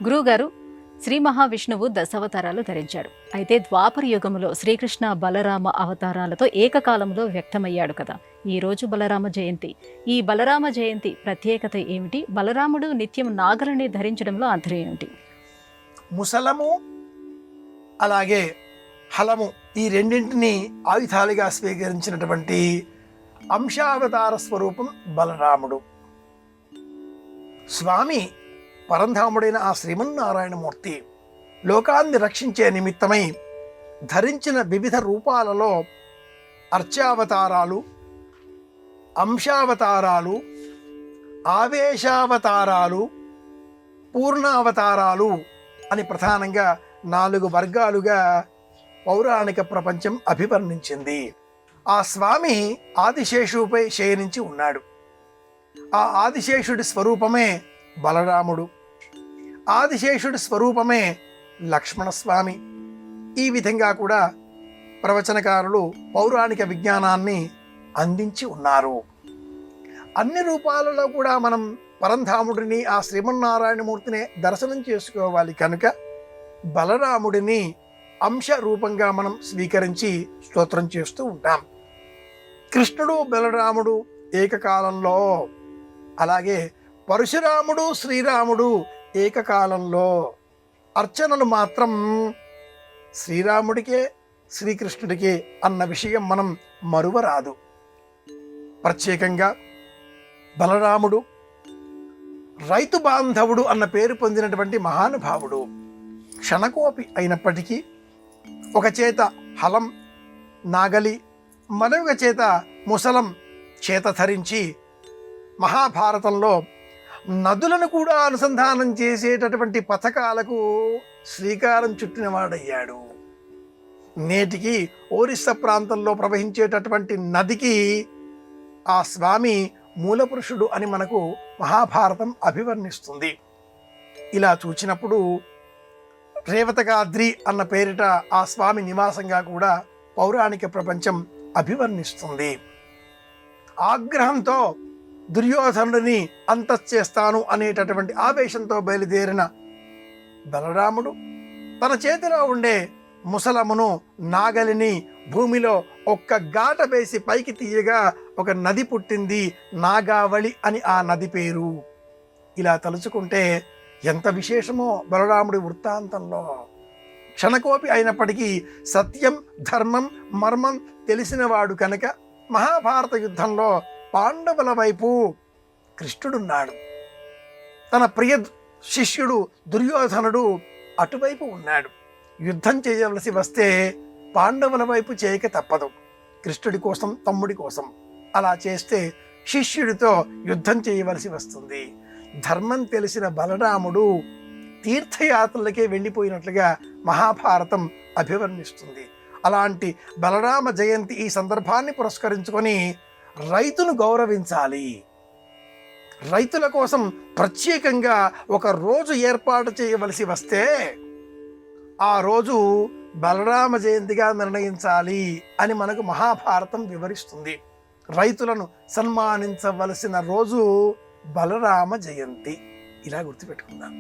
గురువుగారు, శ్రీ మహావిష్ణువు దశావతారాలు ధరించాడు. అయితే ద్వాపర యుగములో శ్రీకృష్ణ బలరామ అవతారాలతో ఏకకాలంలో వ్యక్తమయ్యాడు కదా. ఈ రోజు బలరామ జయంతి. ఈ బలరామ జయంతి ప్రత్యేకత ఏమిటి? బలరాముడు నిత్యం నాగలని ధరించడంలో ఆంతర్యం ఏమిటి? ముసలము అలాగే హలము ఈ రెండింటిని ఆయుధాలుగా స్వీకరించినటువంటి అంశావతార స్వరూపం బలరాముడు. స్వామి పరంధాముడైన ఆ శ్రీమన్నారాయణమూర్తి లోకాన్ని రక్షించే నిమిత్తమై ధరించిన వివిధ రూపాలలో అర్చావతారాలు, అంశావతారాలు, ఆవేశావతారాలు, పూర్ణావతారాలు అని ప్రధానంగా 4 వర్గాలుగా పౌరాణిక ప్రపంచం అభివర్ణించింది. ఆ స్వామి ఆదిశేషుపై శయనించి ఉన్నాడు. ఆ ఆదిశేషుడి స్వరూపమే బలరాముడు. ఆదిశేషుడి స్వరూపమే లక్ష్మణస్వామి. ఈ విధంగా కూడా ప్రవచనకారులు పౌరాణిక విజ్ఞానాన్ని అందించి ఉన్నారు. అన్ని రూపాలలో కూడా మనం పరంధాముడిని, ఆ శ్రీమన్నారాయణమూర్తిని దర్శనం చేసుకోవాలి కనుక బలరాముడిని అంశ రూపంగా మనం స్వీకరించి స్తోత్రం చేస్తూ ఉంటాం. కృష్ణుడు బలరాముడు ఏకకాలంలో, అలాగే పరశురాముడు శ్రీరాముడు ఏకకాలంలో. అర్చనలు మాత్రం శ్రీరాముడికే శ్రీకృష్ణుడికే అన్న విషయం మనం మరువరాదు. ప్రత్యేకంగా బలరాముడు రైతు బాంధవుడు అన్న పేరు పొందినటువంటి మహానుభావుడు. క్షణకోపి అయినప్పటికీ ఒక చేత హలం నాగలి, మరొక చేత ముసలం చేత ధరించి మహాభారతంలో నదులను కూడా అనుసంధానం చేసేటటువంటి పథకాలకు శ్రీకారం చుట్టినవాడయ్యాడు. నేటికి ఒరిస్సా ప్రాంతంలో ప్రవహించేటటువంటి నదికి ఆ స్వామి మూలపురుషుడు అని మనకు మహాభారతం అభివర్ణిస్తుంది. ఇలా చూచినప్పుడు రేవతగాద్రి అన్న పేరిట ఆ స్వామి నివాసంగా కూడా పౌరాణిక ప్రపంచం అభివర్ణిస్తుంది. ఆగ్రహంతో దుర్యోధనుడిని అంతఃచేస్తాను అనేటటువంటి ఆవేశంతో బయలుదేరిన బలరాముడు తన చేతిలో ఉండే ముసలమును, నాగలిని భూమిలో ఒక్క గాట వేసి పైకి తీయగా ఒక నది పుట్టింది, నాగావళి అని ఆ నది పేరు. ఇలా తలుచుకుంటే ఎంత విశేషమో బలరాముడి వృత్తాంతంలో. క్షణకోపి అయినప్పటికీ సత్యం, ధర్మం, మర్మం తెలిసినవాడు కనుక మహాభారత యుద్ధంలో పాండవుల వైపు కృష్ణుడున్నాడు. తన ప్రియ శిష్యుడు దుర్యోధనుడు అటువైపు ఉన్నాడు. యుద్ధం చేయవలసి వస్తే పాండవుల వైపు చేయక తప్పదు, కృష్ణుడి కోసం, తమ్ముడి కోసం. అలా చేస్తే శిష్యుడితో యుద్ధం చేయవలసి వస్తుంది. ధర్మం తెలిసిన బలరాముడు తీర్థయాత్రలకే వెళ్ళిపోయినట్లుగా మహాభారతం అభివర్ణిస్తుంది. అలాంటి బలరామ జయంతి ఈ సందర్భాన్ని పురస్కరించుకొని రైతును గౌరవించాలి. రైతుల కోసం ప్రత్యేకంగా ఒక రోజు ఏర్పాటు చేయవలసి వస్తే ఆ రోజు బలరామ జయంతిగా నిర్ణయించాలి అని మనకు మహాభారతం వివరిస్తుంది. రైతులను సన్మానించవలసిన రోజు బలరామ జయంతి. ఇలా గుర్తుపెట్టుకుందాం.